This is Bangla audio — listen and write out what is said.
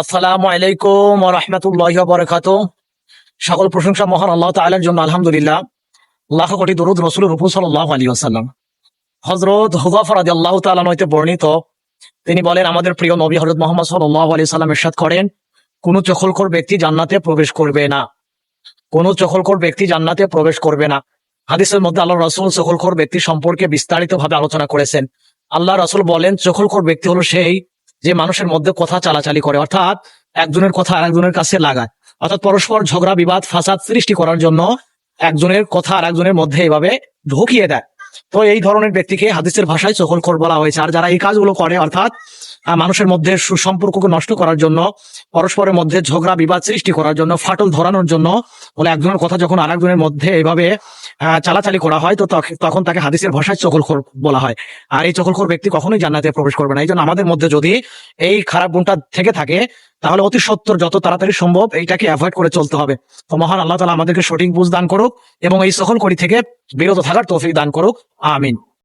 আসসালামু আলাইকুম ওয়া রাহমাতুল্লাহি ওয়া বারাকাতুহু। সকল প্রশংসা মহান আল্লাহ তাআলার জন্য, আলহামদুলিল্লাহ। লাখ কোটি দরুদ রাসূলের উপর সাল্লাল্লাহু আলাইহি ওয়াসাল্লাম। হযরত হুযায়ফা রাদিয়াল্লাহু তাআলা হইতে বর্ণিত, তিনি বলেন, আমাদের প্রিয় নবী হযরত মুহাম্মদ সাল্লাল্লাহু আলাইহি সাল্লাম ইরশাদ করেন, কোন চখলখোর ব্যক্তি জান্নাতে প্রবেশ করবে না। কোন চখলখোর ব্যক্তি জান্নাতে প্রবেশ করবে না। হাদিসের মধ্যে আল্লাহ রাসূল চখলখোর ব্যক্তি সম্পর্কে বিস্তারিতভাবে আলোচনা করেছেন। আল্লাহ রাসূল বলেন, চখলখোর ব্যক্তি হলো সেই যে মানুষের মধ্যে কথা চালাচালি করে, অর্থাৎ একজনের কথা আরেকজনের কাছে লাগায়, অর্থাৎ পরস্পর ঝগড়া বিবাদ ফাসাদ সৃষ্টি করার জন্য একজনের কথা আরেকজনের মধ্যে এভাবে ঢুকিয়ে দেয়। তো এই ধরনের ব্যক্তিকে হাদিসের ভাষায় চখলখোর বলা হয়েছে। আর যারা এই কাজগুলো করে, অর্থাৎ মানুষের মধ্যে সুসম্পর্ককে নষ্ট করার জন্য, পরস্পরের মধ্যে ঝগড়া বিবাদ সৃষ্টি করার জন্য, ফাটল ধরানোর জন্য, বলে একজনের কথা যখন আরেকজনের মধ্যে এভাবে চালাচালি করা হয়, তো তখন তাকে হাদিসের ভাষায় চখলখোর বলা হয়। আর এই চখলখোর ব্যক্তি কখনোই জান্নাতে প্রবেশ করবে না। এই জন্য আমাদের মধ্যে যদি এই খারাপ গুণটা থেকে থাকে, তাহলে অতি সত্বর যত তাড়াতাড়ি সম্ভব এইটাকে অ্যাভয়েড করে চলতে হবে। তো মহান আল্লাহ তাআলা আমাদেরকে সঠিক বুঝ দান করুক এবং এই চখলখড়ি থেকে বিরত থাকার তৌফিক দান করুক। আমিন।